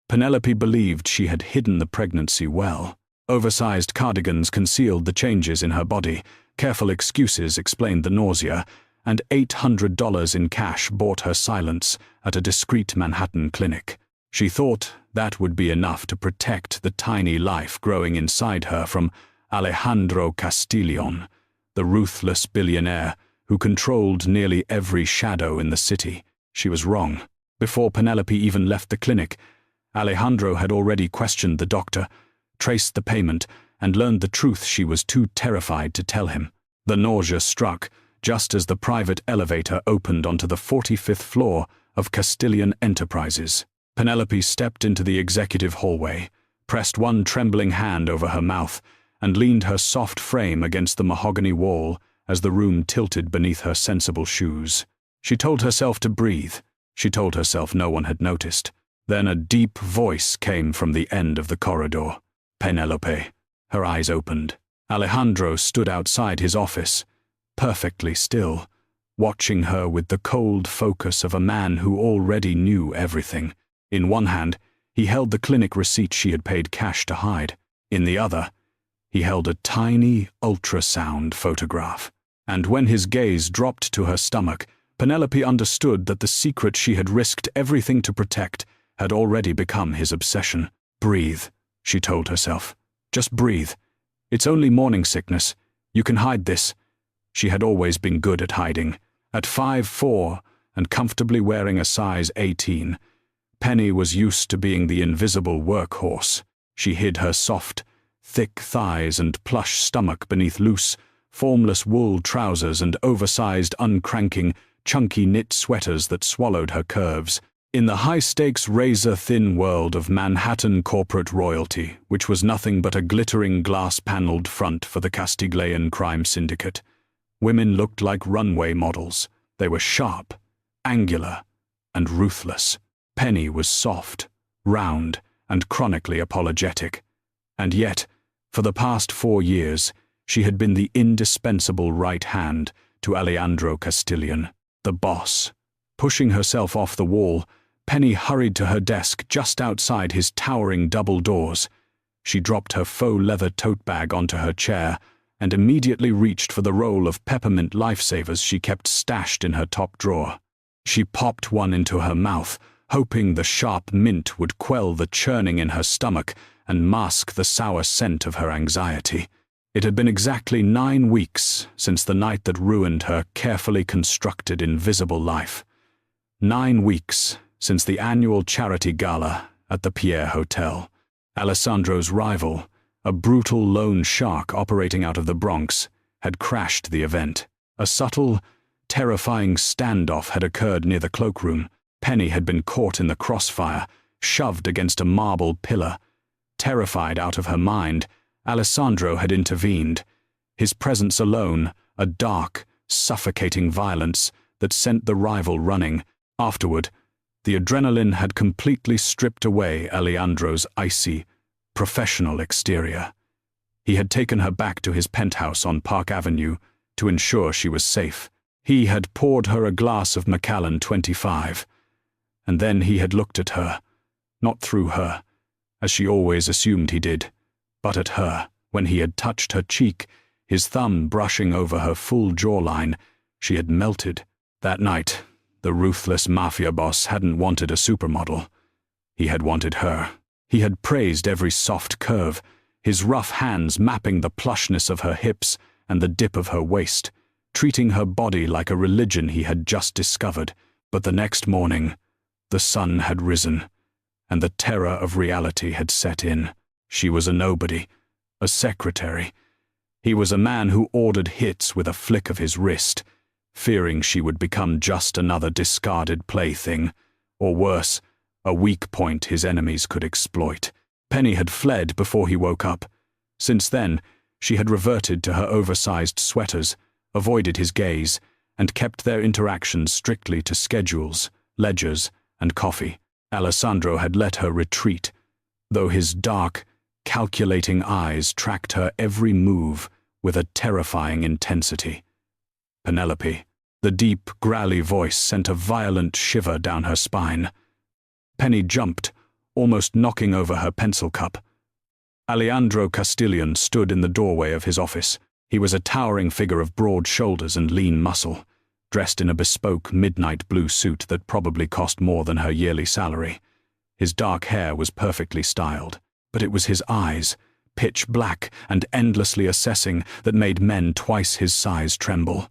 Penelope believed she had hidden the pregnancy well. Oversized cardigans concealed the changes in her body, careful excuses explained the nausea, and $800 in cash bought her silence at a discreet Manhattan clinic. She thought that would be enough to protect the tiny life growing inside her from Alejandro Castillion, the ruthless billionaire who controlled nearly every shadow in the city. She was wrong. Before Penelope even left the clinic, Alejandro had already questioned the doctor, traced the payment, and learned the truth she was too terrified to tell him. The nausea struck just as the private elevator opened onto the 45th floor of Castillion Enterprises. Penelope stepped into the executive hallway, pressed one trembling hand over her mouth, and leaned her soft frame against the mahogany wall as the room tilted beneath her sensible shoes. She told herself to breathe. She told herself no one had noticed. Then a deep voice came from the end of the corridor. Penelope. Her eyes opened. Alejandro stood outside his office, perfectly still, watching her with the cold focus of a man who already knew everything. In one hand, he held the clinic receipt she had paid cash to hide. In the other, he held a tiny ultrasound photograph. And when his gaze dropped to her stomach, Penelope understood that the secret she had risked everything to protect had already become his obsession. Breathe, she told herself. Just breathe. It's only morning sickness. You can hide this. She had always been good at hiding. At 5'4" and comfortably wearing a size 18, Penny was used to being the invisible workhorse. She hid her soft, thick thighs and plush stomach beneath loose, formless wool trousers and oversized, uncranking, chunky knit sweaters that swallowed her curves. In the high-stakes, razor-thin world of Manhattan corporate royalty, which was nothing but a glittering glass-paneled front for the Castiglione crime syndicate, women looked like runway models. They were sharp, angular, and ruthless. Penny was soft, round, and chronically apologetic. And yet, for the past 4 years, she had been the indispensable right hand to Alejandro Castillion, the boss. Pushing herself off the wall, Penny hurried to her desk just outside his towering double doors. She dropped her faux leather tote bag onto her chair and immediately reached for the roll of peppermint lifesavers she kept stashed in her top drawer. She popped one into her mouth, hoping the sharp mint would quell the churning in her stomach and mask the sour scent of her anxiety. It had been exactly 9 weeks since the night that ruined her carefully constructed invisible life. 9 weeks since the annual charity gala at the Pierre Hotel. Alessandro's rival, a brutal lone shark operating out of the Bronx, had crashed the event. A subtle, terrifying standoff had occurred near the cloakroom. Penny had been caught in the crossfire, shoved against a marble pillar. Terrified out of her mind, Alessandro had intervened. His presence alone, a dark, suffocating violence that sent the rival running. Afterward, the adrenaline had completely stripped away Alejandro's icy, professional exterior. He had taken her back to his penthouse on Park Avenue to ensure she was safe. He had poured her a glass of Macallan 25, and then he had looked at her, not through her, as she always assumed he did, but at her. When he had touched her cheek, his thumb brushing over her full jawline, she had melted. That night, the ruthless Mafia boss hadn't wanted a supermodel. He had wanted her. He had praised every soft curve, his rough hands mapping the plushness of her hips and the dip of her waist, treating her body like a religion he had just discovered. But the next morning, the sun had risen, and the terror of reality had set in. She was a nobody, a secretary. He was a man who ordered hits with a flick of his wrist, fearing she would become just another discarded plaything, or worse, a weak point his enemies could exploit. Penny had fled before he woke up. Since then, she had reverted to her oversized sweaters, avoided his gaze, and kept their interactions strictly to schedules, ledgers, and coffee. Alessandro had let her retreat, though his dark, calculating eyes tracked her every move with a terrifying intensity. Penelope. The deep, growly voice sent a violent shiver down her spine. Penny jumped, almost knocking over her pencil cup. Alejandro Castillion stood in the doorway of his office. He was a towering figure of broad shoulders and lean muscle, dressed in a bespoke midnight blue suit that probably cost more than her yearly salary. His dark hair was perfectly styled, but it was his eyes, pitch black and endlessly assessing, that made men twice his size tremble.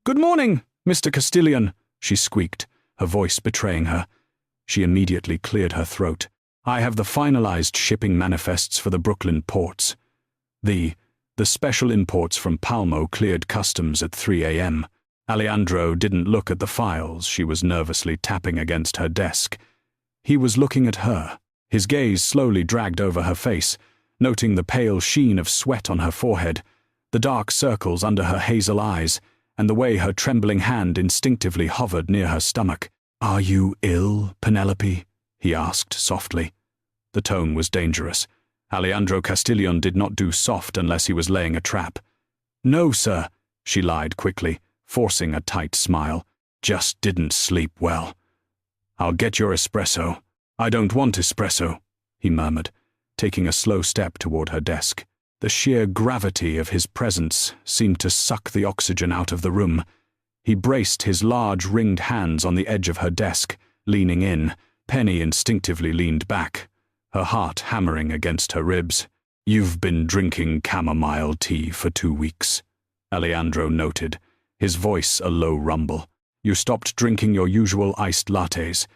"Good morning, Mr. Castillion," she squeaked, her voice betraying her. She immediately cleared her throat. "I have the finalized shipping manifests for the Brooklyn ports. The special imports from Palmo cleared customs at 3 a.m. Alejandro didn't look at the files. She was nervously tapping against her desk. He was looking at her. His gaze slowly dragged over her face, noting the pale sheen of sweat on her forehead, the dark circles under her hazel eyes, and the way her trembling hand instinctively hovered near her stomach. "Are you ill, Penelope?" he asked softly. The tone was dangerous. Alejandro Castillion did not do soft unless he was laying a trap. "No, sir," she lied quickly, forcing a tight smile. "Just didn't sleep well." "I'll get your espresso." "I don't want espresso," he murmured, taking a slow step toward her desk. The sheer gravity of his presence seemed to suck the oxygen out of the room. He braced his large ringed hands on the edge of her desk, leaning in. Penny instinctively leaned back, her heart hammering against her ribs. "You've been drinking chamomile tea for 2 weeks," Alejandro noted, his voice a low rumble. "You stopped drinking your usual iced lattes.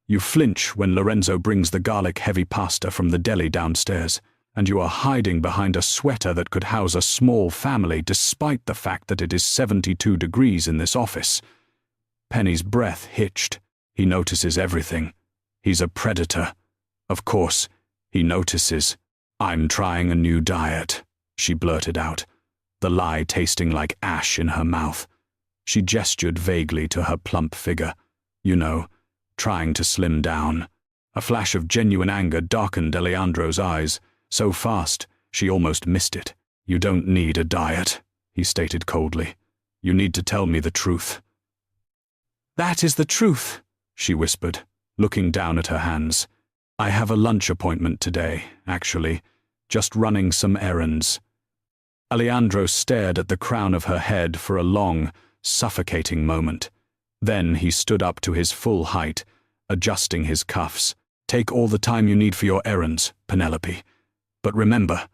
You flinch when Lorenzo brings the garlic-heavy pasta from the deli downstairs, and you are hiding behind a sweater that could house a small family despite the fact that it is 72 degrees in this office." Penny's breath hitched. "He notices everything. He's a predator. Of course, he notices. I'm trying a new diet," she blurted out, the lie tasting like ash in her mouth. She gestured vaguely to her plump figure. "You know, trying to slim down." A flash of genuine anger darkened Alejandro's eyes, so fast she almost missed it. "You don't need a diet," he stated coldly. "You need to tell me the truth." "That is the truth," she whispered, looking down at her hands. "I have a lunch appointment today, actually, just running some errands." Alejandro stared at the crown of her head for a long, suffocating moment. Then he stood up to his full height, adjusting his cuffs. "Take all the time you need for your errands, Penelope. But remember,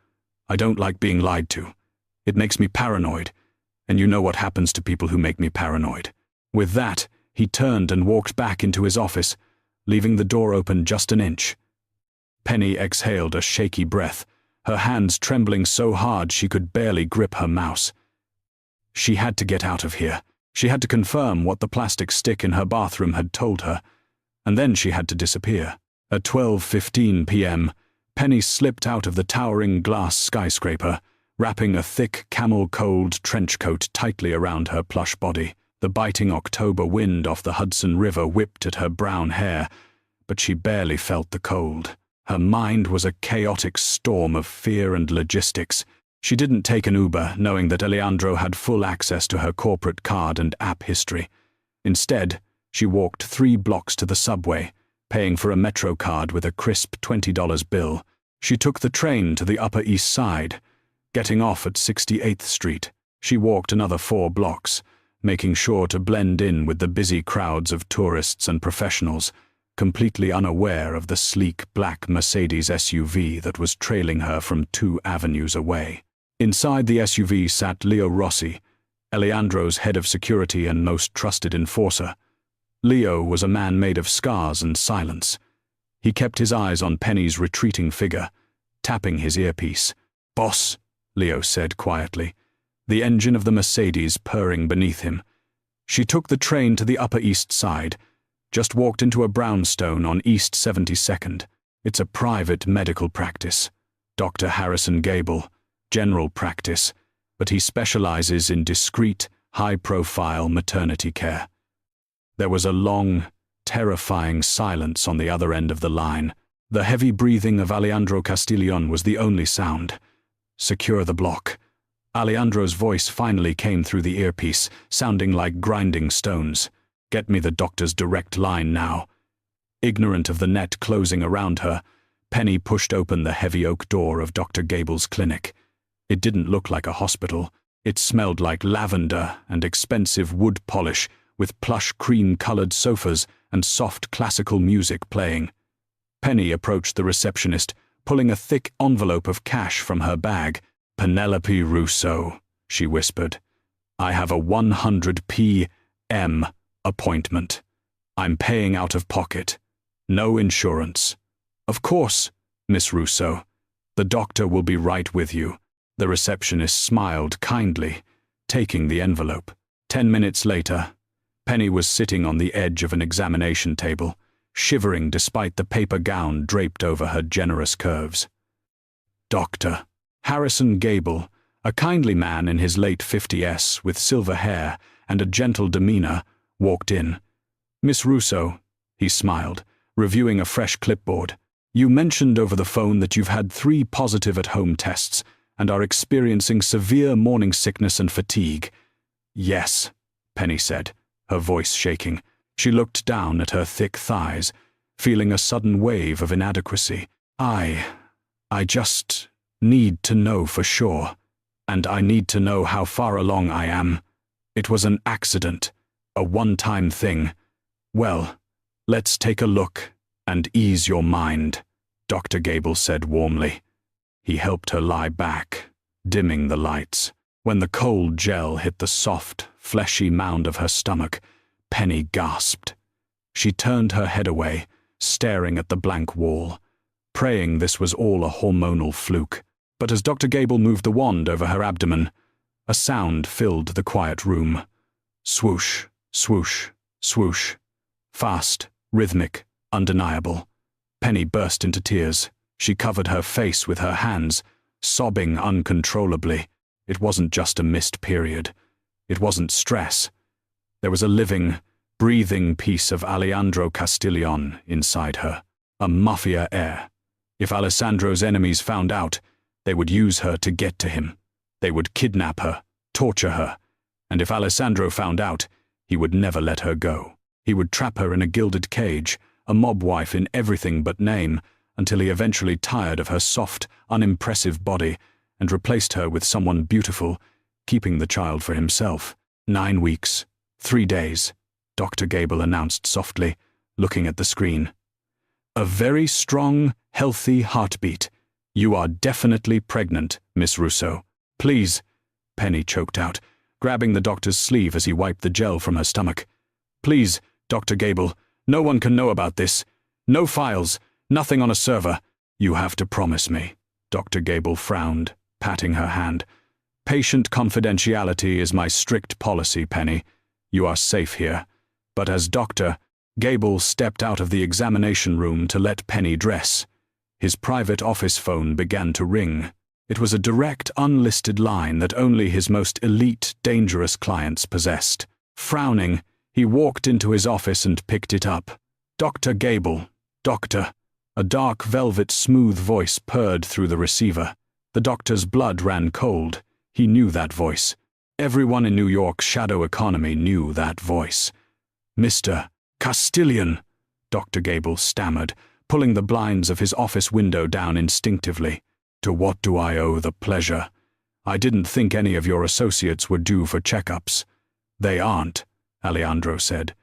I don't like being lied to. It makes me paranoid, and you know what happens to people who make me paranoid." With that, he turned and walked back into his office, leaving the door open just an inch. Penny exhaled a shaky breath, her hands trembling so hard she could barely grip her mouse. She had to get out of here. She had to confirm what the plastic stick in her bathroom had told her, and then she had to disappear. At 12:15 p.m., Penny slipped out of the towering glass skyscraper, wrapping a thick camel-cold trench coat tightly around her plush body. The biting October wind off the Hudson River whipped at her brown hair, but she barely felt the cold. Her mind was a chaotic storm of fear and logistics. She didn't take an Uber, knowing that Alejandro had full access to her corporate card and app history. Instead, she walked 3 blocks to the subway, paying for a Metro card with a crisp $20 bill. She took the train to the Upper East Side, getting off at 68th Street. She walked another 4 blocks, making sure to blend in with the busy crowds of tourists and professionals, completely unaware of the sleek black Mercedes SUV that was trailing her from 2 avenues away. Inside the SUV sat Leo Rossi, Alejandro's head of security and most trusted enforcer. Leo was a man made of scars and silence. He kept his eyes on Penny's retreating figure, tapping his earpiece. "Boss," Leo said quietly, the engine of the Mercedes purring beneath him. She took the train to the Upper East Side, just walked into a brownstone on East 72nd. It's a private medical practice. Dr. Harrison Gable, general practice, but he specializes in discreet, high-profile maternity care. There was a long, terrifying silence on the other end of the line. The heavy breathing of Alejandro Castillion was the only sound. "Secure the block." Alejandro's voice finally came through the earpiece, sounding like grinding stones. "Get me the doctor's direct line now." Ignorant of the net closing around her, Penny pushed open the heavy oak door of Dr. Gable's clinic. It didn't look like a hospital. It smelled like lavender and expensive wood polish, with plush cream-colored sofas and soft classical music playing. Penny approached the receptionist, pulling a thick envelope of cash from her bag. "Penelope Rousseau," she whispered. "I have a 100 p.m. appointment. I'm paying out of pocket. No insurance." "Of course, Miss Rousseau. The doctor will be right with you." The receptionist smiled kindly, taking the envelope. 10 minutes later, Penny was sitting on the edge of an examination table, shivering despite the paper gown draped over her generous curves. Dr. Harrison Gable, a kindly man in his late 50s with silver hair and a gentle demeanor, walked in. "Miss Rousseau," he smiled, reviewing a fresh clipboard, "you mentioned over the phone that you've had 3 positive at-home tests and are experiencing severe morning sickness and fatigue." "Yes," Penny said, her voice shaking. She looked down at her thick thighs, feeling a sudden wave of inadequacy. I just need to know for sure, and I need to know how far along I am. It was an accident, a one-time thing. Well, let's take a look and ease your mind," Dr. Gable said warmly. He helped her lie back, dimming the lights. When the cold gel hit the soft, fleshy mound of her stomach, Penny gasped. She turned her head away, staring at the blank wall, praying this was all a hormonal fluke. But as Dr. Gable moved the wand over her abdomen, a sound filled the quiet room. Swoosh, swoosh, swoosh. Fast, rhythmic, undeniable. Penny burst into tears. She covered her face with her hands, sobbing uncontrollably. It wasn't just a missed period. It wasn't stress. There was a living, breathing piece of Alejandro Castillion inside her, a Mafia heir. If Alessandro's enemies found out, they would use her to get to him. They would kidnap her, torture her, and if Alessandro found out, he would never let her go. He would trap her in a gilded cage, a mob wife in everything but name, until he eventually tired of her soft, unimpressive body and replaced her with someone beautiful, keeping the child for himself. 9 weeks, 3 days, Dr. Gable announced softly, looking at the screen. "A very strong, healthy heartbeat. You are definitely pregnant, Miss Rousseau. Please," Penny choked out, grabbing the doctor's sleeve as he wiped the gel from her stomach. "Please, Dr. Gable, no one can know about this. No files, nothing on a server. You have to promise me." Dr. Gable frowned, patting her hand. "Patient confidentiality is my strict policy, Penny. You are safe here." But as doctor, Gable stepped out of the examination room to let Penny dress. His private office phone began to ring. It was a direct, unlisted line that only his most elite, dangerous clients possessed. Frowning, he walked into his office and picked it up. "Dr. Gable, doctor." A dark velvet smooth voice purred through the receiver. The doctor's blood ran cold. He knew that voice. Everyone in New York's shadow economy knew that voice. "Mr. Castillion," Dr. Gable stammered, pulling the blinds of his office window down instinctively. "To what do I owe the pleasure? I didn't think any of your associates were due for checkups." "They aren't," Alejandro said.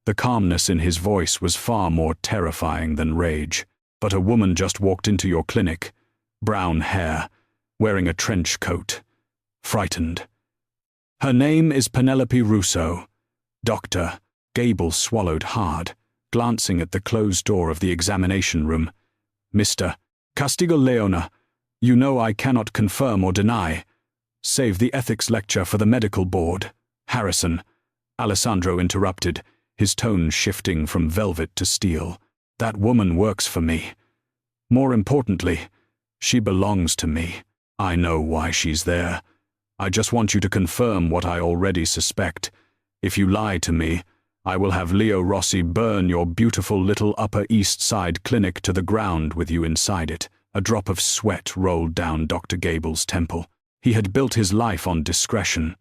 The calmness in his voice was far more terrifying than rage. "But a woman just walked into your clinic. Brown hair, wearing a trench coat. Frightened. Her name is Penelope Rousseau." Dr. Gable swallowed hard, glancing at the closed door of the examination room. "Mr. Castiglione, you know I cannot confirm or deny. Save the ethics lecture for the medical board." "Harrison," Alessandro interrupted, his tone shifting from velvet to steel. "That woman works for me. More importantly, she belongs to me. I know why she's there. I just want you to confirm what I already suspect. If you lie to me, I will have Leo Rossi burn your beautiful little Upper East Side clinic to the ground with you inside it." A drop of sweat rolled down Dr. Gable's temple. He had built his life on discretion.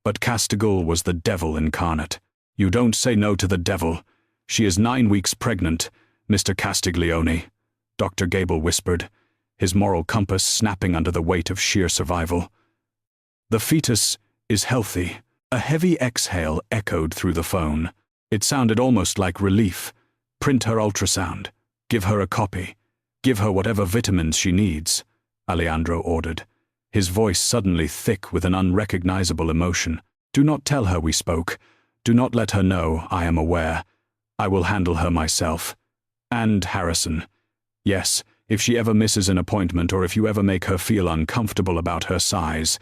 But Castiglione was the devil incarnate. "You don't say no to the devil. "She is 9 weeks pregnant, Mr. Castiglione," Dr. Gable whispered, his moral compass snapping under the weight of sheer survival. "The fetus is healthy." A heavy exhale echoed through the phone. It sounded almost like relief. "Print her ultrasound. Give her a copy. Give her whatever vitamins she needs," Alejandro ordered, his voice suddenly thick with an unrecognizable emotion. "Do not tell her we spoke. Do not let her know I am aware. I will handle her myself. And Harrison. Yes, if she ever misses an appointment or if you ever make her feel uncomfortable about her size,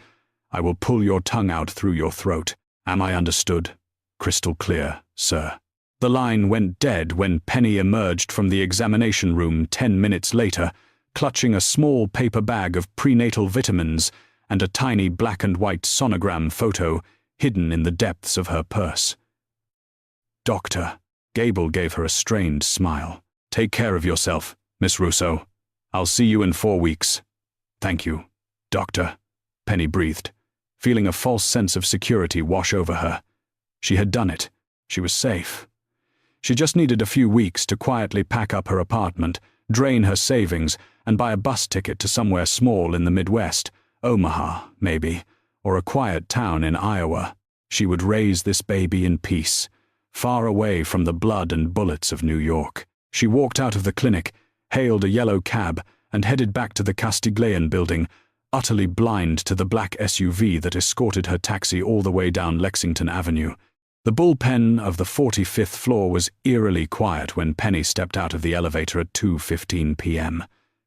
I will pull your tongue out through your throat. Am I understood?" "Crystal clear, sir." The line went dead when Penny emerged from the examination room 10 minutes later, clutching a small paper bag of prenatal vitamins and a tiny black and white sonogram photo hidden in the depths of her purse. "Doctor," Gable gave her a strained smile. "Take care of yourself, Miss Russo. I'll see you in 4 weeks." "Thank you, Doctor," Penny breathed, feeling a false sense of security wash over her. She had done it. She was safe. She just needed a few weeks to quietly pack up her apartment, drain her savings, and buy a bus ticket to somewhere small in the Midwest, Omaha, maybe, or a quiet town in Iowa. She would raise this baby in peace, far away from the blood and bullets of New York. She walked out of the clinic, hailed a yellow cab, and headed back to the Castiglione building, utterly blind to the black SUV that escorted her taxi all the way down Lexington Avenue. The bullpen of the 45th floor was eerily quiet when Penny stepped out of the elevator at 2:15 p.m.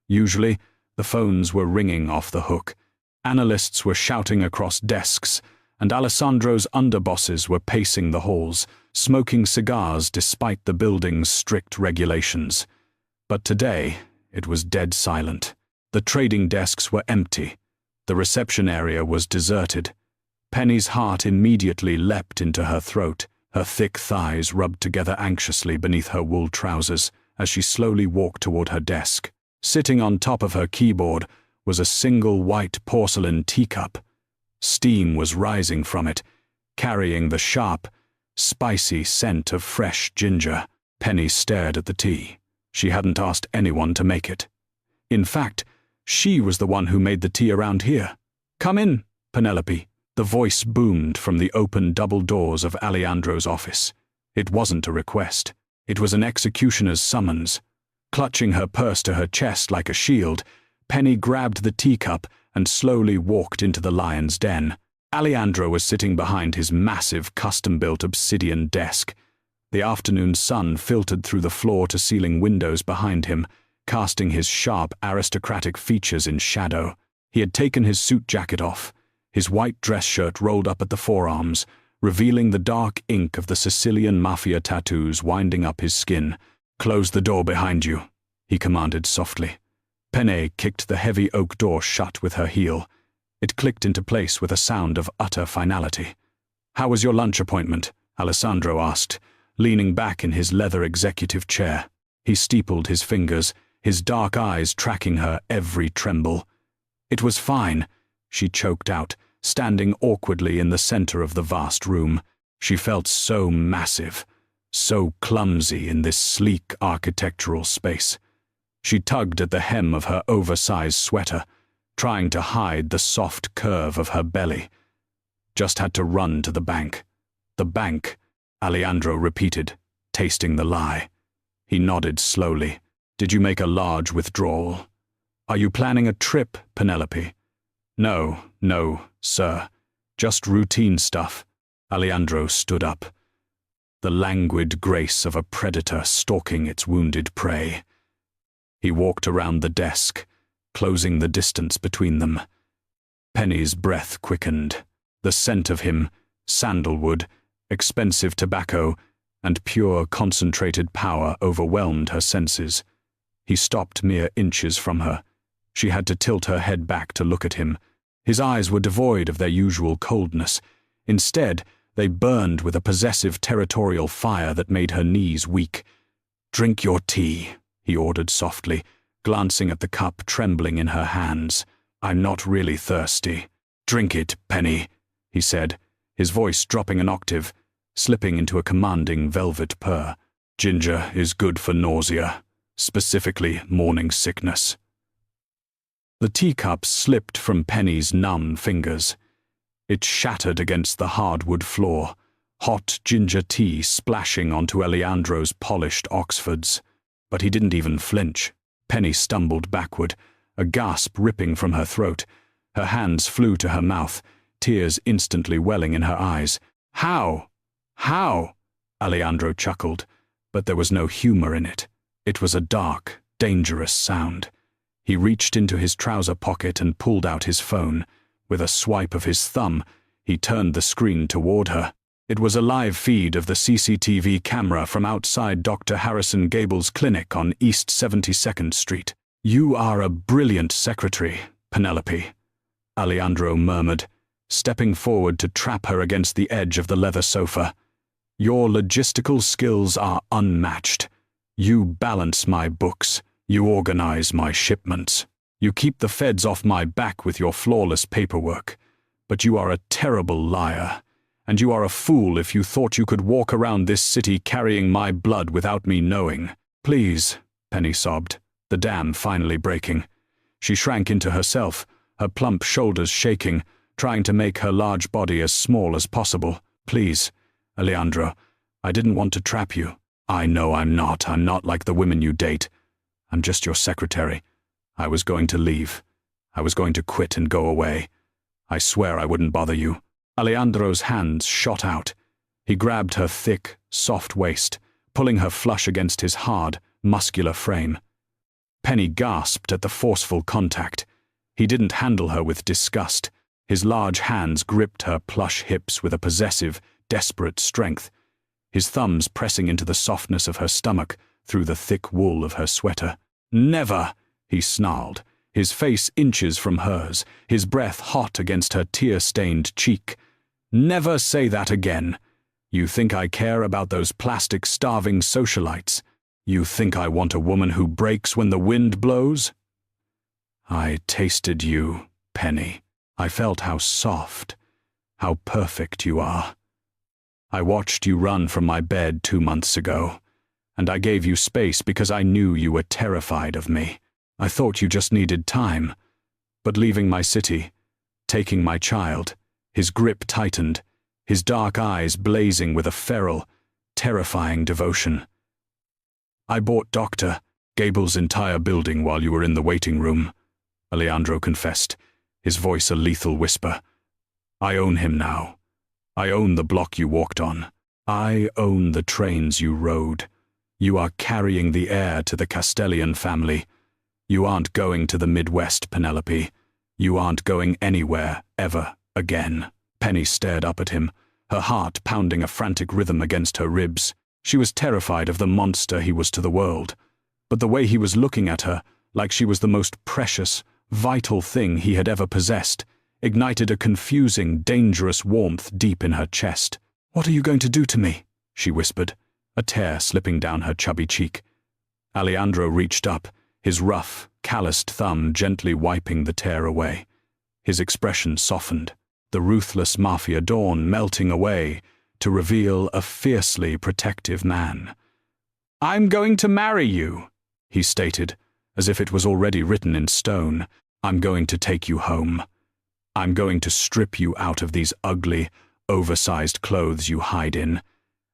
Usually, the phones were ringing off the hook. Analysts were shouting across desks, and Alessandro's underbosses were pacing the halls, smoking cigars despite the building's strict regulations. But today, it was dead silent. The trading desks were empty. The reception area was deserted. Penny's heart immediately leapt into her throat, her thick thighs rubbed together anxiously beneath her wool trousers as she slowly walked toward her desk. Sitting on top of her keyboard was a single white porcelain teacup. Steam was rising from it, carrying the sharp, spicy scent of fresh ginger. Penny stared at the tea. She hadn't asked anyone to make it. In fact, she was the one who made the tea around here. "Come in, Penelope." The voice boomed from the open double doors of Alejandro's office. It wasn't a request. It was an executioner's summons. Clutching her purse to her chest like a shield, Penny grabbed the teacup and slowly walked into the lion's den. Alejandro was sitting behind his massive custom-built obsidian desk. The afternoon sun filtered through the floor-to-ceiling windows behind him, casting his sharp aristocratic features in shadow. He had taken his suit jacket off, his white dress shirt rolled up at the forearms, revealing the dark ink of the Sicilian Mafia tattoos winding up his skin. "Close the door behind you," he commanded softly. Penny kicked the heavy oak door shut with her heel. It clicked into place with a sound of utter finality. "How was your lunch appointment?" Alessandro asked, leaning back in his leather executive chair. He steepled his fingers, his dark eyes tracking her every tremble. "It was fine," she choked out, standing awkwardly in the center of the vast room. She felt so massive, so clumsy in this sleek architectural space. She tugged at the hem of her oversized sweater, trying to hide the soft curve of her belly. "Just had to run to the bank." "The bank," Alejandro repeated, tasting the lie. He nodded slowly. "Did you make a large withdrawal?" "Are you planning a trip, Penelope?" No, sir. Just routine stuff." Alejandro stood up. The languid grace of a predator stalking its wounded prey. He walked around the desk, closing the distance between them. Penny's breath quickened. The scent of him, sandalwood, expensive tobacco, and pure concentrated power overwhelmed her senses. He stopped mere inches from her. She had to tilt her head back to look at him. His eyes were devoid of their usual coldness. Instead, they burned with a possessive territorial fire that made her knees weak. "Drink your tea," he ordered softly, glancing at the cup trembling in her hands. "I'm not really thirsty." "Drink it, Penny," he said, his voice dropping an octave, slipping into a commanding velvet purr. Ginger is good for nausea, specifically morning sickness. The teacup slipped from Penny's numb fingers. It shattered against the hardwood floor, hot ginger tea splashing onto Alejandro's polished Oxfords. But he didn't even flinch. Penny stumbled backward, a gasp ripping from her throat. Her hands flew to her mouth, tears instantly welling in her eyes. How? How? Alejandro chuckled, but there was no humor in it. It was a dark, dangerous sound. He reached into his trouser pocket and pulled out his phone. With a swipe of his thumb, he turned the screen toward her. It was a live feed of the CCTV camera from outside Dr. Harrison Gable's clinic on East 72nd Street. "You are a brilliant secretary, Penelope," Alejandro murmured, stepping forward to trap her against the edge of the leather sofa. "Your logistical skills are unmatched. You balance my books. You organize my shipments. You keep the feds off my back with your flawless paperwork. But you are a terrible liar. And you are a fool if you thought you could walk around this city carrying my blood without me knowing." "Please," Penny sobbed, the dam finally breaking. She shrank into herself, her plump shoulders shaking, trying to make her large body as small as possible. "Please, Alejandro, I didn't want to trap you. I know I'm not like the women you date. I'm just your secretary. I was going to leave. I was going to quit and go away. I swear I wouldn't bother you." Alejandro's hands shot out. He grabbed her thick, soft waist, pulling her flush against his hard, muscular frame. Penny gasped at the forceful contact. He didn't handle her with disgust. His large hands gripped her plush hips with a possessive, desperate strength, his thumbs pressing into the softness of her stomach through the thick wool of her sweater. "Never!" he snarled, his face inches from hers, his breath hot against her tear-stained cheek. "Never say that again. You think I care about those plastic starving socialites? You think I want a woman who breaks when the wind blows?" "I tasted you, Penny. I felt how soft, how perfect you are. I watched you run from my bed 2 months ago, and I gave you space because I knew you were terrified of me. I thought you just needed time. But leaving my city, taking my child," his grip tightened, his dark eyes blazing with a feral, terrifying devotion. "I bought Dr. Gable's entire building while you were in the waiting room," Alejandro confessed, his voice a lethal whisper. "I own him now. I own the block you walked on. I own the trains you rode. You are carrying the heir to the Castillion family. You aren't going to the Midwest, Penelope. You aren't going anywhere, ever, again." Penny stared up at him, her heart pounding a frantic rhythm against her ribs. She was terrified of the monster he was to the world. But the way he was looking at her, like she was the most precious, vital thing he had ever possessed, ignited a confusing, dangerous warmth deep in her chest. "What are you going to do to me?" she whispered, a tear slipping down her chubby cheek. Alejandro reached up, his rough, calloused thumb gently wiping the tear away. His expression softened, the ruthless Mafia dawn melting away to reveal a fiercely protective man. "I'm going to marry you," he stated, as if it was already written in stone. "I'm going to take you home. I'm going to strip you out of these ugly, oversized clothes you hide in.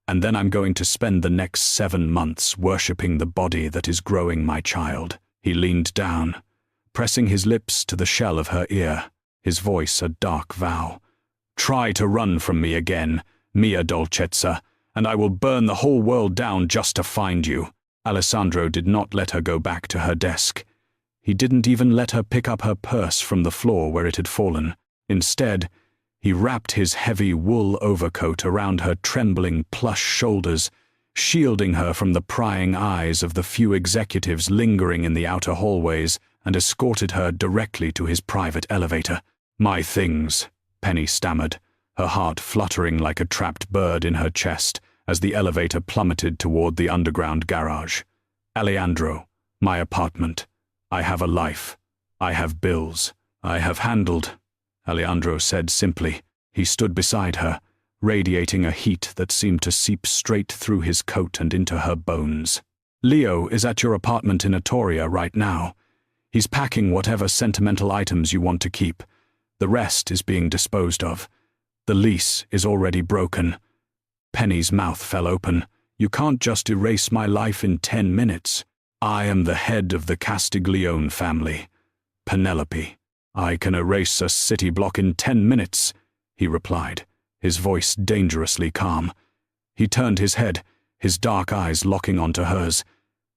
And then I'm going to spend the next 7 months worshipping the body that is growing my child." He leaned down, pressing his lips to the shell of her ear, his voice a dark vow. "Try to run from me again, mia dolcezza, and I will burn the whole world down just to find you." Alessandro did not let her go back to her desk. He didn't even let her pick up her purse from the floor where it had fallen. Instead, he wrapped his heavy wool overcoat around her trembling plush shoulders, shielding her from the prying eyes of the few executives lingering in the outer hallways, and escorted her directly to his private elevator. "My things," Penny stammered, her heart fluttering like a trapped bird in her chest as the elevator plummeted toward the underground garage. "Alejandro, my apartment. I have a life. I have bills. I have handled," Alejandro said simply. He stood beside her, radiating a heat that seemed to seep straight through his coat and into her bones. "Leo is at your apartment in Atoria right now. He's packing whatever sentimental items you want to keep. The rest is being disposed of. The lease is already broken." Penny's mouth fell open. "You can't just erase my life in 10 minutes. I am the head of the Castiglione family. Penelope. I can erase a city block in 10 minutes, he replied, his voice dangerously calm. He turned his head, his dark eyes locking onto hers.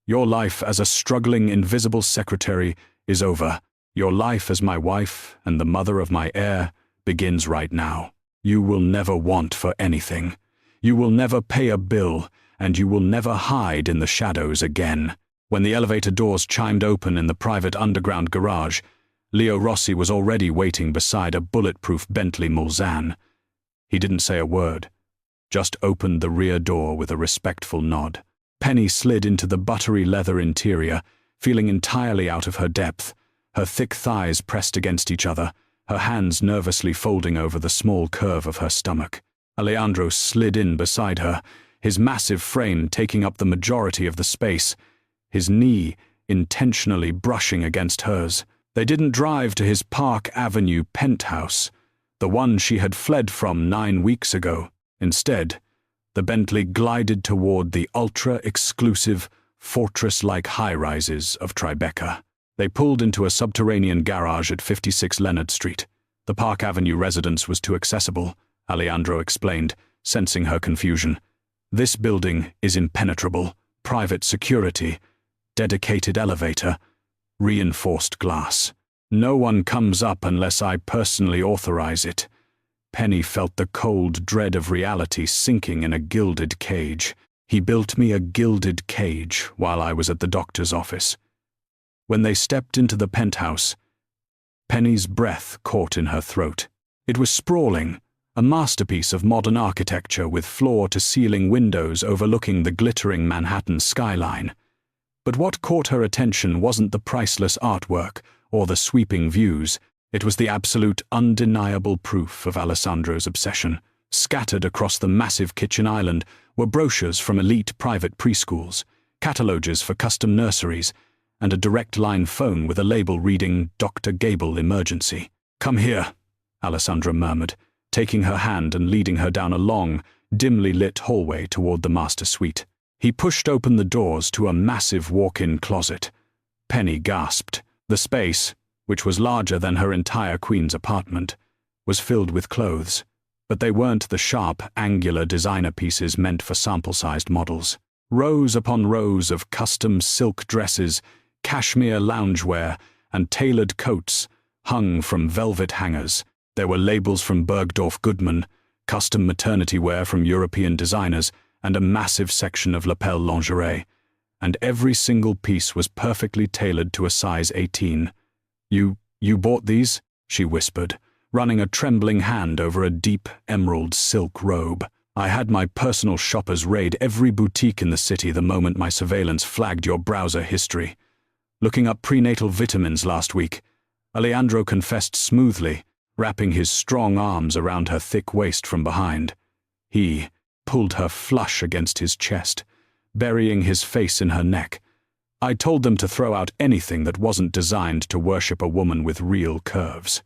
"Your life as a struggling invisible secretary is over. Your life as my wife and the mother of my heir begins right now. You will never want for anything. You will never pay a bill, and you will never hide in the shadows again." When the elevator doors chimed open in the private underground garage, Leo Rossi was already waiting beside a bulletproof Bentley Mulsanne. He didn't say a word, just opened the rear door with a respectful nod. Penny slid into the buttery leather interior, feeling entirely out of her depth, her thick thighs pressed against each other, her hands nervously folding over the small curve of her stomach. Alejandro slid in beside her, his massive frame taking up the majority of the space, his knee intentionally brushing against hers. They didn't drive to his Park Avenue penthouse, the one she had fled from 9 weeks ago. Instead, the Bentley glided toward the ultra-exclusive, fortress-like high-rises of Tribeca. They pulled into a subterranean garage at 56 Leonard Street. The Park Avenue residence was too accessible, Alejandro explained, sensing her confusion. "This building is impenetrable. Private security, dedicated elevator, reinforced glass. No one comes up unless I personally authorize it." Penny felt the cold dread of reality sinking in a gilded cage. "He built me a gilded cage while I was at the doctor's office." When they stepped into the penthouse, Penny's breath caught in her throat. It was sprawling, a masterpiece of modern architecture with floor-to-ceiling windows overlooking the glittering Manhattan skyline. But what caught her attention wasn't the priceless artwork or the sweeping views. It was the absolute, undeniable proof of Alessandro's obsession. Scattered across the massive kitchen island were brochures from elite private preschools, catalogues for custom nurseries, and a direct-line phone with a label reading Dr. Gable Emergency. "Come here," Alessandro murmured, taking her hand and leading her down a long, dimly lit hallway toward the master suite. He pushed open the doors to a massive walk-in closet. Penny gasped. The space, which was larger than her entire queen's apartment, was filled with clothes, but they weren't the sharp, angular designer pieces meant for sample-sized models. Rows upon rows of custom silk dresses, cashmere loungewear, and tailored coats hung from velvet hangers. There were labels from Bergdorf Goodman, custom maternity wear from European designers, and a massive section of lapel lingerie. And every single piece was perfectly tailored to a size 18. You bought these?" she whispered, running a trembling hand over a deep emerald silk robe. "I had my personal shoppers raid every boutique in the city the moment my surveillance flagged your browser history. Looking up prenatal vitamins last week," Alejandro confessed smoothly, wrapping his strong arms around her thick waist from behind. He pulled her flush against his chest, burying his face in her neck. "I told them to throw out anything that wasn't designed to worship a woman with real curves."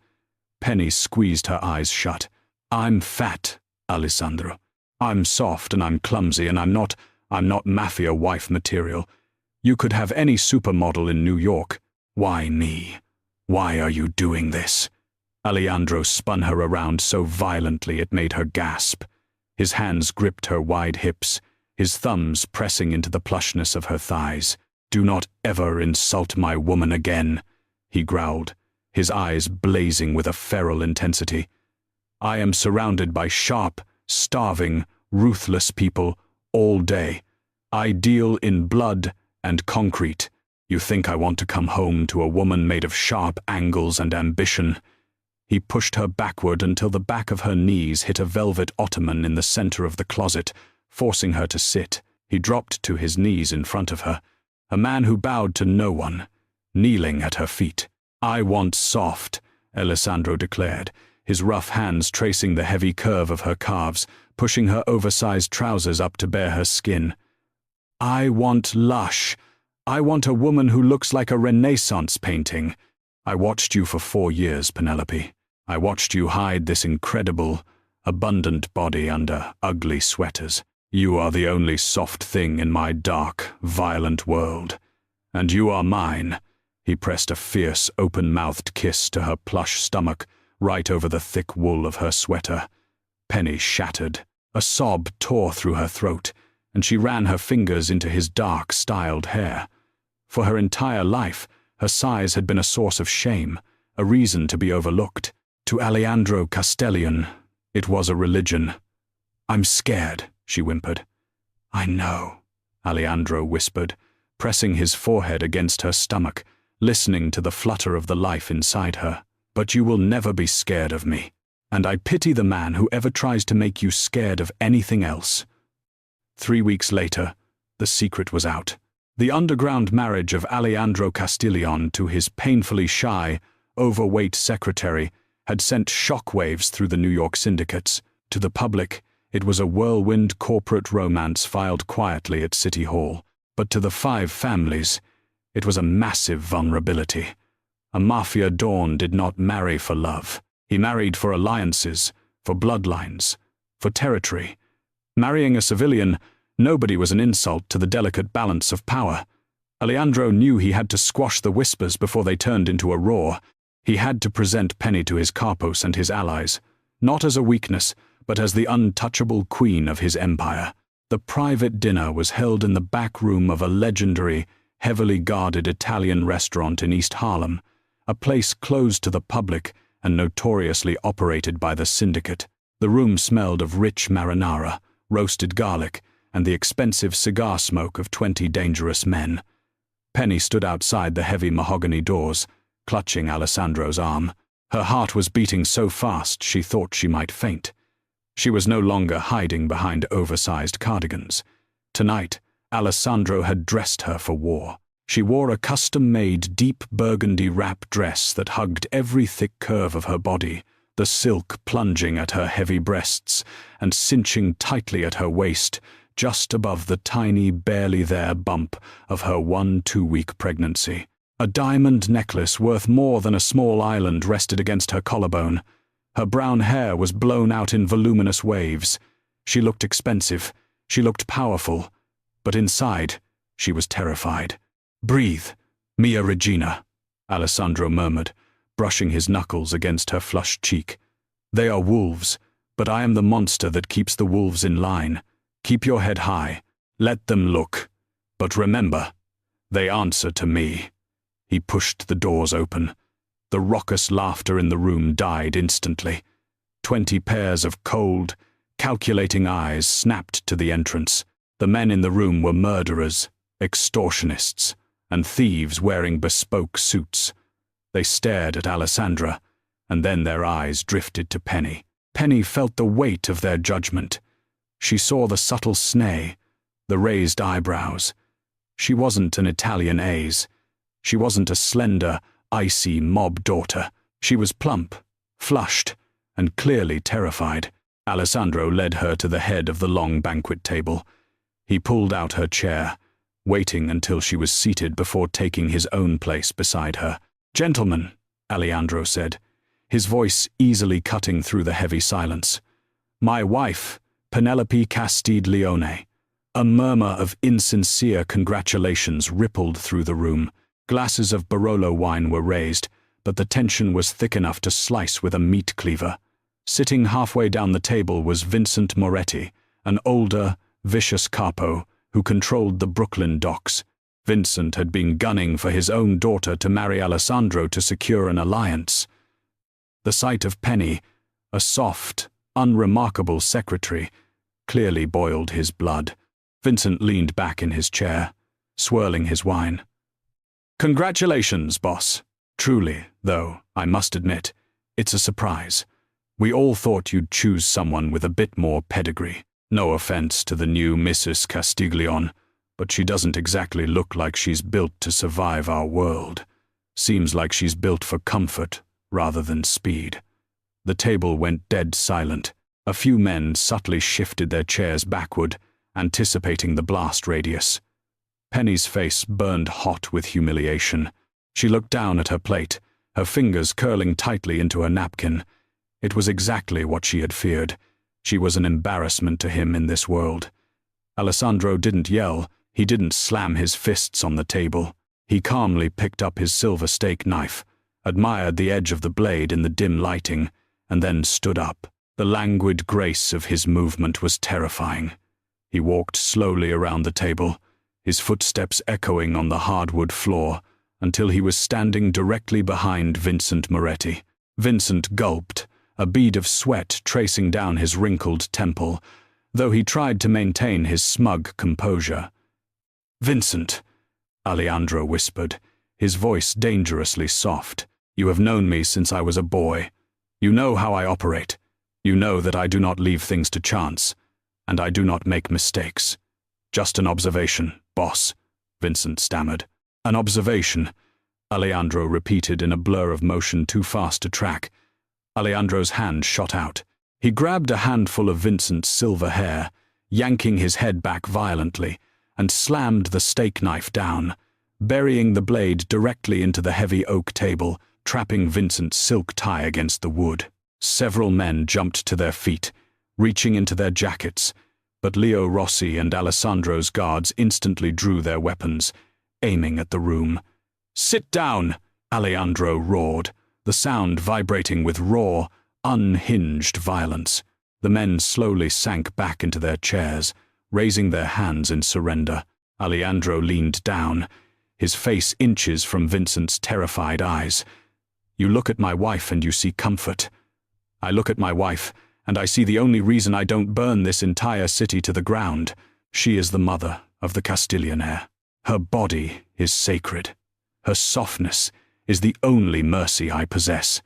Penny squeezed her eyes shut. "I'm fat, Alessandro. I'm soft and I'm clumsy and I'm not Mafia wife material. You could have any supermodel in New York. Why me? Why are you doing this?" Alejandro spun her around so violently it made her gasp. His hands gripped her wide hips, his thumbs pressing into the plushness of her thighs. "Do not ever insult my woman again," he growled, his eyes blazing with a feral intensity. "I am surrounded by sharp, starving, ruthless people all day. I deal in blood and concrete. You think I want to come home to a woman made of sharp angles and ambition?" He pushed her backward until the back of her knees hit a velvet ottoman in the center of the closet, forcing her to sit. He dropped to his knees in front of her, a man who bowed to no one, kneeling at her feet. "I want soft," Alessandro declared, his rough hands tracing the heavy curve of her calves, pushing her oversized trousers up to bare her skin. "I want lush. I want a woman who looks like a Renaissance painting. I watched you for 4 years, Penelope. I watched you hide this incredible, abundant body under ugly sweaters. You are the only soft thing in my dark, violent world. And you are mine." He pressed a fierce, open-mouthed kiss to her plush stomach, right over the thick wool of her sweater. Penny shattered. A sob tore through her throat, and she ran her fingers into his dark, styled hair. For her entire life, her size had been a source of shame, a reason to be overlooked. To Alejandro Castillion, it was a religion. "I'm scared," she whimpered. "I know," Alejandro whispered, pressing his forehead against her stomach, listening to the flutter of the life inside her. "But you will never be scared of me, and I pity the man who ever tries to make you scared of anything else." 3 weeks later, the secret was out. The underground marriage of Alejandro Castillion to his painfully shy, overweight secretary had sent shockwaves through the New York syndicates. To the public, it was a whirlwind corporate romance filed quietly at City Hall. But to the 5 families, it was a massive vulnerability. A Mafia Dawn did not marry for love. He married for alliances, for bloodlines, for territory. Marrying a civilian, nobody was an insult to the delicate balance of power. Alejandro knew he had to squash the whispers before they turned into a roar. He had to present Penny to his capos and his allies, not as a weakness, but as the untouchable queen of his empire. The private dinner was held in the back room of a legendary, heavily guarded Italian restaurant in East Harlem, a place closed to the public and notoriously operated by the syndicate. The room smelled of rich marinara, roasted garlic, and the expensive cigar smoke of 20 dangerous men. Penny stood outside the heavy mahogany doors, clutching Alessandro's arm. Her heart was beating so fast she thought she might faint. She was no longer hiding behind oversized cardigans. Tonight, Alessandro had dressed her for war. She wore a custom-made deep burgundy wrap dress that hugged every thick curve of her body, the silk plunging at her heavy breasts and cinching tightly at her waist, just above the tiny, barely there bump of her 1-2-week pregnancy. A diamond necklace worth more than a small island rested against her collarbone. Her brown hair was blown out in voluminous waves. She looked expensive, she looked powerful, but inside, she was terrified. "Breathe, Mia Regina," Alessandro murmured, brushing his knuckles against her flushed cheek. "They are wolves, but I am the monster that keeps the wolves in line. Keep your head high. Let them look. But remember, they answer to me." He pushed the doors open. The raucous laughter in the room died instantly. 20 pairs of cold, calculating eyes snapped to the entrance. The men in the room were murderers, extortionists, and thieves wearing bespoke suits. They stared at Alessandra, and then their eyes drifted to Penny. Penny felt the weight of their judgment. She saw the subtle snay, the raised eyebrows. She wasn't an Italian A's. She wasn't a slender, icy mob daughter. She was plump, flushed, and clearly terrified. Alessandro led her to the head of the long banquet table. He pulled out her chair, waiting until she was seated before taking his own place beside her. "Gentlemen," Alejandro said, his voice easily cutting through the heavy silence. "My wife, Penelope Castillion." A murmur of insincere congratulations rippled through the room. Glasses of Barolo wine were raised, but the tension was thick enough to slice with a meat cleaver. Sitting halfway down the table was Vincent Moretti, an older, vicious capo who controlled the Brooklyn docks. Vincent had been gunning for his own daughter to marry Alessandro to secure an alliance. The sight of Penny, a soft, unremarkable secretary, clearly boiled his blood. Vincent leaned back in his chair, swirling his wine. "Congratulations, boss. Truly, though, I must admit, it's a surprise. We all thought you'd choose someone with a bit more pedigree. No offense to the new Mrs. Castillion, but she doesn't exactly look like she's built to survive our world. Seems like she's built for comfort rather than speed." The table went dead silent. A few men subtly shifted their chairs backward, anticipating the blast radius. Penny's face burned hot with humiliation. She looked down at her plate, her fingers curling tightly into her napkin. It was exactly what she had feared. She was an embarrassment to him in this world. Alessandro didn't yell. He didn't slam his fists on the table. He calmly picked up his silver steak knife, admired the edge of the blade in the dim lighting, and then stood up. The languid grace of his movement was terrifying. He walked slowly around the table, his footsteps echoing on the hardwood floor, until he was standing directly behind Vincent Moretti. Vincent gulped, a bead of sweat tracing down his wrinkled temple, though he tried to maintain his smug composure. "Vincent," Alejandro whispered, his voice dangerously soft. "You have known me since I was a boy. You know how I operate. You know that I do not leave things to chance, and I do not make mistakes." "Just an observation, boss," Vincent stammered. "An observation," Alejandro repeated in a blur of motion too fast to track. Alejandro's hand shot out. He grabbed a handful of Vincent's silver hair, yanking his head back violently, and slammed the steak knife down, burying the blade directly into the heavy oak table, trapping Vincent's silk tie against the wood. Several men jumped to their feet, reaching into their jackets, but Leo Rossi and Alessandro's guards instantly drew their weapons, aiming at the room. "Sit down!" Alejandro roared, the sound vibrating with raw, unhinged violence. The men slowly sank back into their chairs, raising their hands in surrender. Alejandro leaned down, his face inches from Vincent's terrified eyes. "You look at my wife and you see comfort. I look at my wife, and I see the only reason I don't burn this entire city to the ground. She is the mother of the Castillion heir. Her body is sacred. Her softness is the only mercy I possess.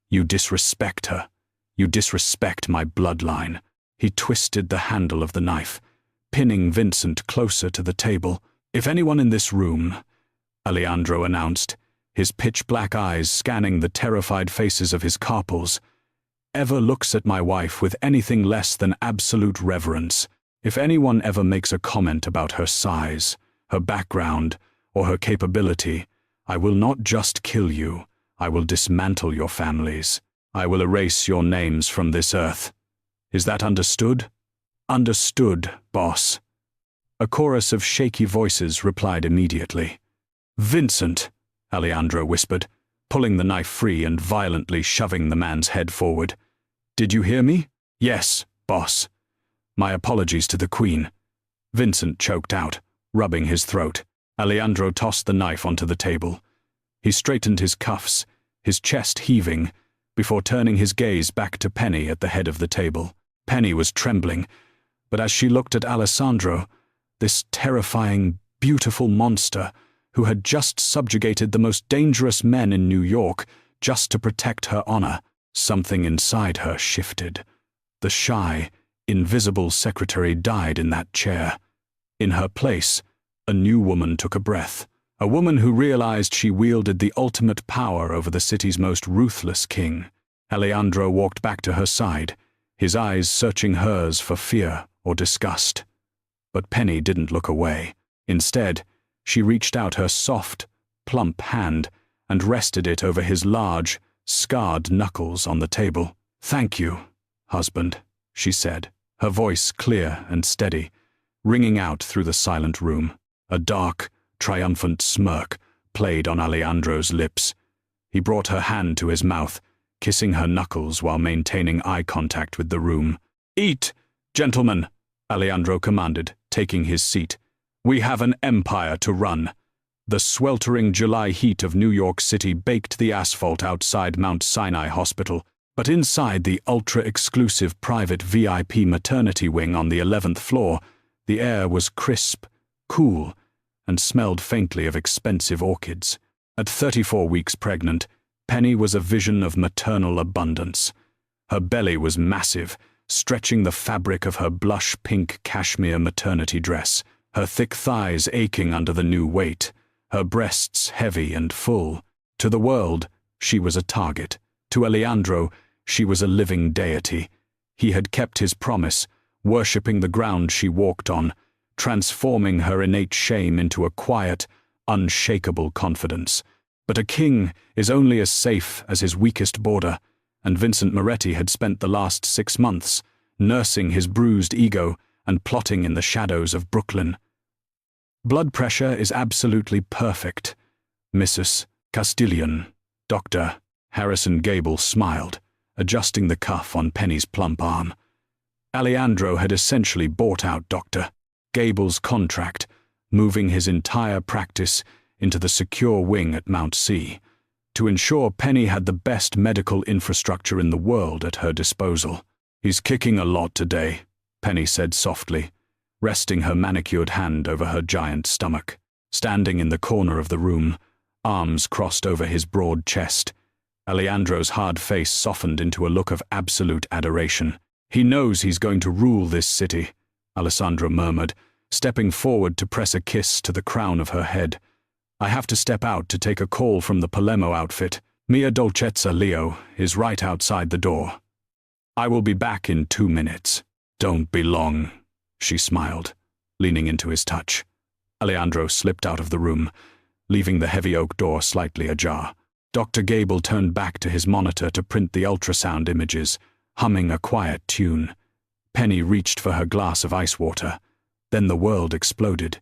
You disrespect her. You disrespect my bloodline." He twisted the handle of the knife, pinning Vincent closer to the table. "If anyone in this room," Alejandro announced, his pitch-black eyes scanning the terrified faces of his carpals, "ever looks at my wife with anything less than absolute reverence, if anyone ever makes a comment about her size, her background, or her capability, I will not just kill you, I will dismantle your families. I will erase your names from this earth. Is that understood?" "Understood, boss." A chorus of shaky voices replied immediately. "Vincent," Alejandro whispered, pulling the knife free and violently shoving the man's head forward. "Did you hear me?" "Yes, boss." "My apologies to the Queen." Vincent choked out, rubbing his throat. Alejandro tossed the knife onto the table. He straightened his cuffs, his chest heaving, before turning his gaze back to Penny at the head of the table. Penny was trembling, but as she looked at Alessandro, this terrifying, beautiful monster who had just subjugated the most dangerous men in New York just to protect her honor, something inside her shifted. The shy, invisible secretary died in that chair. In her place, a new woman took a breath, a woman who realized she wielded the ultimate power over the city's most ruthless king. Alejandro walked back to her side, his eyes searching hers for fear or disgust. But Penny didn't look away. Instead, she reached out her soft, plump hand and rested it over his large, scarred knuckles on the table. "Thank you, husband," she said, her voice clear and steady, ringing out through the silent room. A dark, triumphant smirk played on Alejandro's lips. He brought her hand to his mouth, kissing her knuckles while maintaining eye contact with the room. "Eat, gentlemen," Alejandro commanded, taking his seat. "We have an empire to run." The sweltering July heat of New York City baked the asphalt outside Mount Sinai Hospital, but inside the ultra-exclusive private VIP maternity wing on the 11th floor, the air was crisp, cool, and smelled faintly of expensive orchids. At 34 weeks pregnant, Penny was a vision of maternal abundance. Her belly was massive, stretching the fabric of her blush-pink cashmere maternity dress, her thick thighs aching under the new weight, her breasts heavy and full. To the world, she was a target. To Alejandro, She was a living deity. He had kept his promise, worshipping the ground she walked on, transforming her innate shame into a quiet, unshakable confidence. But a king is only as safe as his weakest border, and Vincent Moretti had spent the last 6 months nursing his bruised ego and plotting in the shadows of Brooklyn. Blood pressure is absolutely perfect, Mrs. Castillion. Dr. Harrison Gable smiled, adjusting the cuff on Penny's plump arm. Alejandro had essentially bought out Dr. Gable's contract, moving his entire practice into the secure wing at Mount C, to ensure Penny had the best medical infrastructure in the world at her disposal. "He's kicking a lot today," Penny said softly, resting her manicured hand over her giant stomach. Standing in the corner of the room, arms crossed over his broad chest, Alejandro's hard face softened into a look of absolute adoration. "He knows he's going to rule this city," Alessandro murmured, stepping forward to press a kiss to the crown of her head. "I have to step out to take a call from the Palermo outfit. Mia Dolcezza Leo is right outside the door. I will be back in 2 minutes." "Don't be long," she smiled, leaning into his touch. Alejandro slipped out of the room, leaving the heavy oak door slightly ajar. Dr. Gable turned back to his monitor to print the ultrasound images, humming a quiet tune. Penny reached for her glass of ice water. Then the world exploded.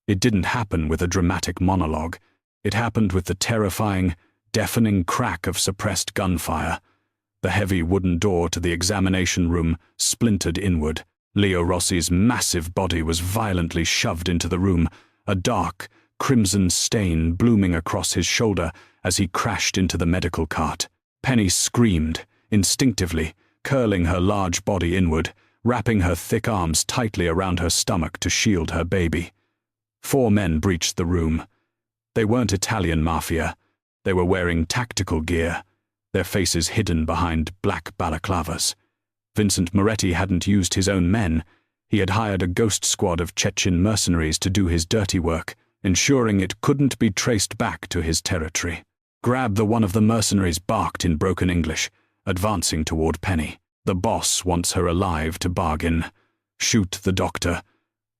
It didn't happen with a dramatic monologue. It happened with the terrifying, deafening crack of suppressed gunfire. The heavy wooden door to the examination room splintered inward. Leo Rossi's massive body was violently shoved into the room, a dark, crimson stain blooming across his shoulder as he crashed into the medical cart. Penny screamed, instinctively, curling her large body inward, wrapping her thick arms tightly around her stomach to shield her baby. 4 men breached the room. They weren't Italian Mafia. They were wearing tactical gear, their faces hidden behind black balaclavas. Vincent Moretti hadn't used his own men. He had hired a ghost squad of Chechen mercenaries to do his dirty work, ensuring it couldn't be traced back to his territory. "Grab the," one of the mercenaries barked in broken English, advancing toward Penny. "The boss wants her alive to bargain. Shoot the doctor."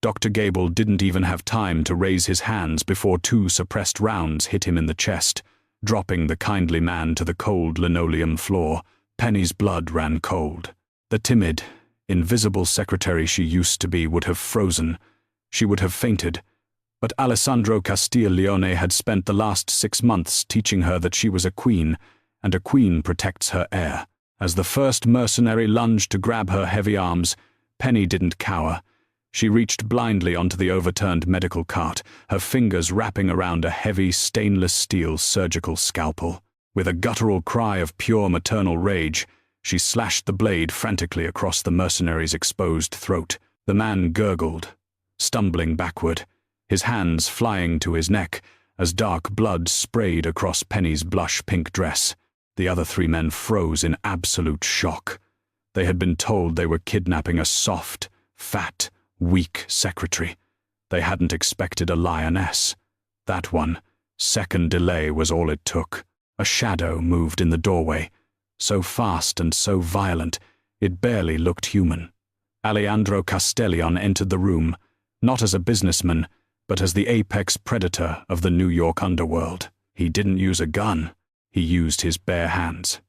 Dr. Gable didn't even have time to raise his hands before 2 suppressed rounds hit him in the chest, dropping the kindly man to the cold linoleum floor. Penny's blood ran cold. The timid, invisible secretary she used to be would have frozen. She would have fainted. But Alessandro Castillion had spent the last 6 months teaching her that she was a queen, and a queen protects her heir. As the first mercenary lunged to grab her heavy arms, Penny didn't cower. She reached blindly onto the overturned medical cart, her fingers wrapping around a heavy stainless steel surgical scalpel. With a guttural cry of pure maternal rage, she slashed the blade frantically across the mercenary's exposed throat. The man gurgled, stumbling backward, his hands flying to his neck as dark blood sprayed across Penny's blush-pink dress. The other 3 men froze in absolute shock. They had been told they were kidnapping a soft, fat, weak secretary. They hadn't expected a lioness. That 1 second delay was all it took. A shadow moved in the doorway, so fast and so violent, it barely looked human. Alejandro Castillion entered the room, not as a businessman, but as the apex predator of the New York underworld. He didn't use a gun. He used his bare hands.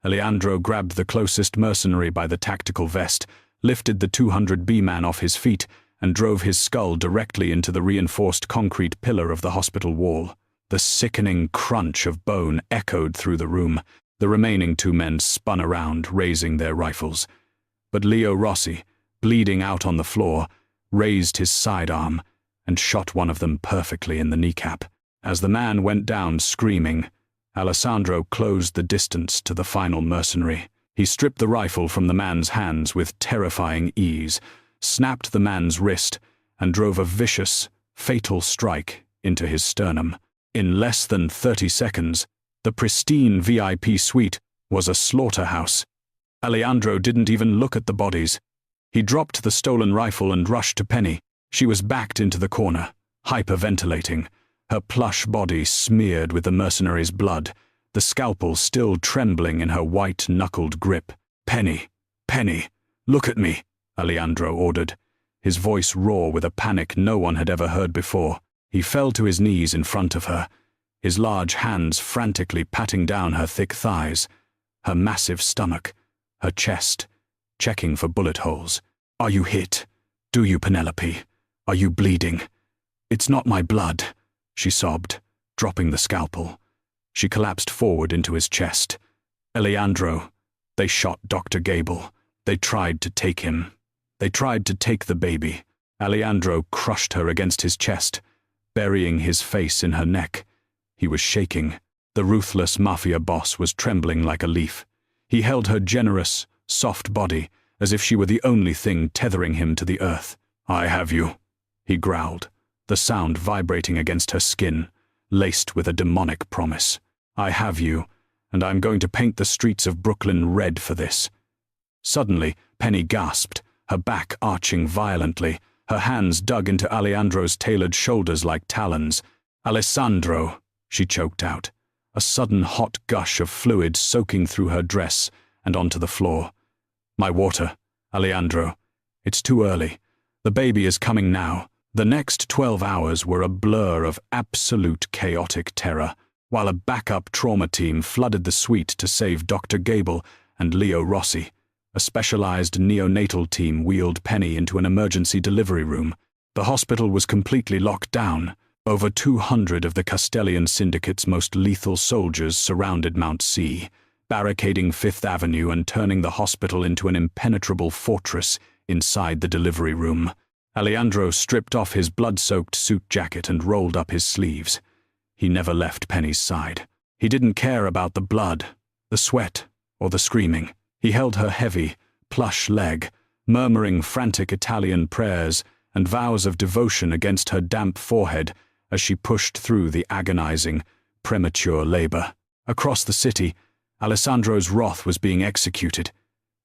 Alejandro grabbed the closest mercenary by the tactical vest, lifted the 200B man off his feet, and drove his skull directly into the reinforced concrete pillar of the hospital wall. The sickening crunch of bone echoed through the room. The remaining 2 men spun around, raising their rifles. But Leo Rossi, bleeding out on the floor, raised his sidearm and shot one of them perfectly in the kneecap. As the man went down screaming, Alessandro closed the distance to the final mercenary. He stripped the rifle from the man's hands with terrifying ease, snapped the man's wrist, and drove a vicious, fatal strike into his sternum. In less than 30 seconds, the pristine VIP suite was a slaughterhouse. Alejandro didn't even look at the bodies. He dropped the stolen rifle and rushed to Penny. She was backed into the corner, hyperventilating, her plush body smeared with the mercenary's blood, the scalpel still trembling in her white-knuckled grip. "Penny, Penny, look at me," Alejandro ordered, his voice raw with a panic no one had ever heard before. He fell to his knees in front of her, his large hands frantically patting down her thick thighs, her massive stomach, her chest, checking for bullet holes. "Are you hit? Do you, Penelope? Are you bleeding?" "It's not my blood," she sobbed, dropping the scalpel. She collapsed forward into his chest. "Alejandro, they shot Dr. Gable. They tried to take him. They tried to take the baby." Alejandro crushed her against his chest, burying his face in her neck. He was shaking. The ruthless Mafia boss was trembling like a leaf. He held her generous, soft body as if she were the only thing tethering him to the earth. "I have you," he growled, the sound vibrating against her skin, laced with a demonic promise. "I have you, and I'm going to paint the streets of Brooklyn red for this." Suddenly, Penny gasped, her back arching violently, her hands dug into Alejandro's tailored shoulders like talons. "Alessandro," she choked out, a sudden hot gush of fluid soaking through her dress and onto the floor. "My water, Alejandro. It's too early. The baby is coming now." The next 12 hours were a blur of absolute chaotic terror, while a backup trauma team flooded the suite to save Dr. Gable and Leo Rossi. A specialized neonatal team wheeled Penny into an emergency delivery room. The hospital was completely locked down. Over 200 of the Castillion Syndicate's most lethal soldiers surrounded Mount C, barricading Fifth Avenue and turning the hospital into an impenetrable fortress inside the delivery room. Alejandro stripped off his blood-soaked suit jacket and rolled up his sleeves. He never left Penny's side. He didn't care about the blood, the sweat, or the screaming. He held her heavy, plush leg, murmuring frantic Italian prayers and vows of devotion against her damp forehead as she pushed through the agonizing, premature labor. Across the city, Alessandro's wrath was being executed.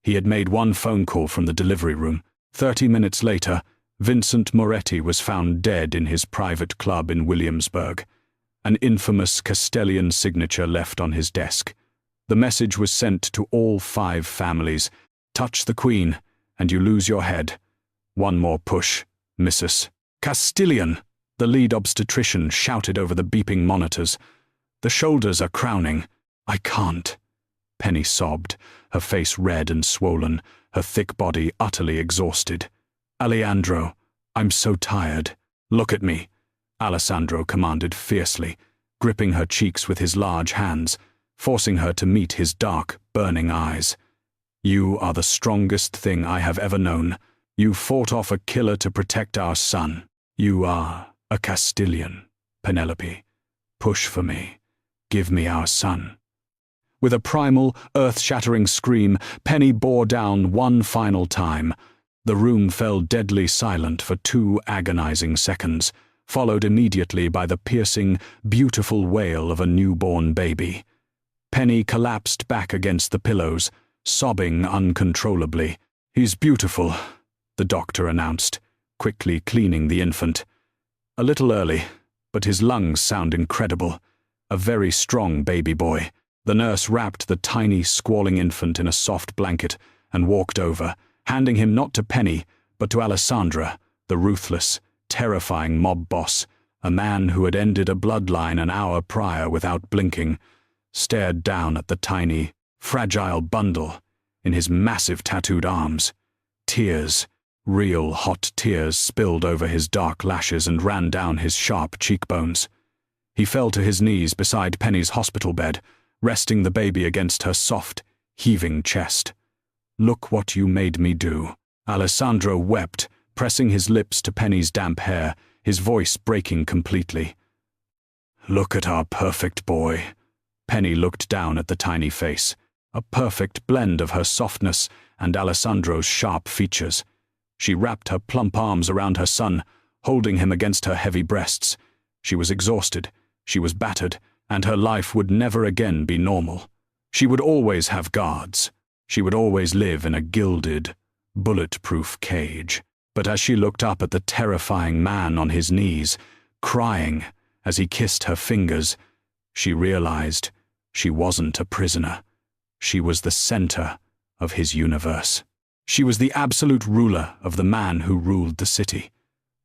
He had made one phone call from the delivery room. 30 minutes later, Vincent Moretti was found dead in his private club in Williamsburg, an infamous Castillion signature left on his desk. The message was sent to all 5 families. "Touch the Queen, and you lose your head. One more push, Mrs. Castillion," the lead obstetrician shouted over the beeping monitors. "The shoulders are crowning." "I can't," Penny sobbed, her face red and swollen, her thick body utterly exhausted. "Alejandro, I'm so tired." "Look at me," Alessandro commanded fiercely, gripping her cheeks with his large hands, forcing her to meet his dark, burning eyes. "You are the strongest thing I have ever known. You fought off a killer to protect our son. You are a Castillion, Penelope. Push for me. Give me our son." With a primal, earth-shattering scream, Penny bore down one final time. The room fell deadly silent for 2 agonizing seconds, followed immediately by the piercing, beautiful wail of a newborn baby. Penny collapsed back against the pillows, sobbing uncontrollably. "He's beautiful," the doctor announced, quickly cleaning the infant. "A little early, but his lungs sound incredible. A very strong baby boy." The nurse wrapped the tiny, squalling infant in a soft blanket and walked over, handing him not to Penny, but to Alessandra, the ruthless, terrifying mob boss, a man who had ended a bloodline an hour prior without blinking, stared down at the tiny, fragile bundle in his massive tattooed arms. Tears, real hot tears, spilled over his dark lashes and ran down his sharp cheekbones. He fell to his knees beside Penny's hospital bed, resting the baby against her soft, heaving chest. "Look what you made me do." Alessandro wept, pressing his lips to Penny's damp hair, his voice breaking completely. "Look at our perfect boy." Penny looked down at the tiny face, a perfect blend of her softness and Alessandro's sharp features. She wrapped her plump arms around her son, holding him against her heavy breasts. She was exhausted, she was battered, and her life would never again be normal. She would always have guards. She would always live in a gilded, bulletproof cage. But as she looked up at the terrifying man on his knees, crying as he kissed her fingers, she realized She wasn't a prisoner. She was the center of his universe. She was the absolute ruler of the man who ruled the city.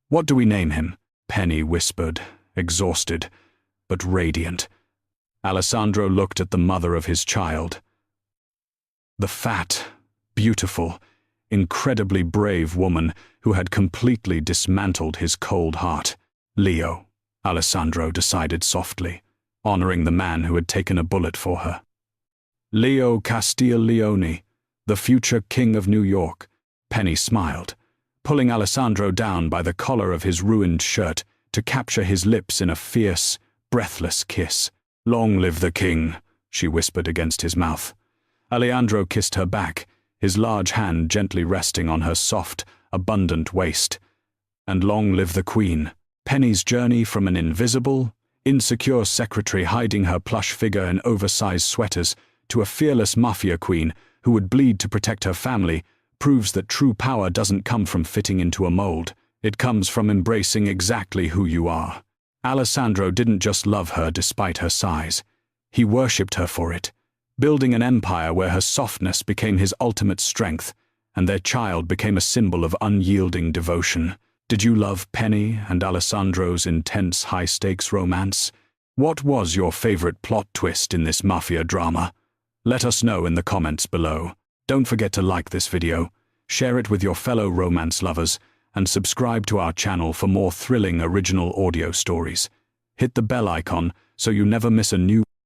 "What do we name him?" Penny whispered, exhausted, but radiant. Alessandro looked at the mother of his child. The fat, beautiful, incredibly brave woman who had completely dismantled his cold heart. "Leo," Alessandro decided softly, honoring the man who had taken a bullet for her. "Leo Castiglione, the future king of New York." Penny smiled, pulling Alessandro down by the collar of his ruined shirt to capture his lips in a fierce, breathless kiss. "Long live the king," she whispered against his mouth. Alejandro kissed her back, his large hand gently resting on her soft, abundant waist. "And long live the queen." Penny's journey from an invisible, insecure secretary hiding her plush figure in oversized sweaters to a fearless mafia queen who would bleed to protect her family proves that true power doesn't come from fitting into a mold. It comes from embracing exactly who you are. Alessandro didn't just love her despite her size. He worshipped her for it, building an empire where her softness became his ultimate strength, and their child became a symbol of unyielding devotion. Did you love Penny and Alessandro's intense, high-stakes romance? What was your favorite plot twist in this mafia drama? Let us know in the comments below. Don't forget to like this video, share it with your fellow romance lovers, and subscribe to our channel for more thrilling original audio stories. Hit the bell icon so you never miss a new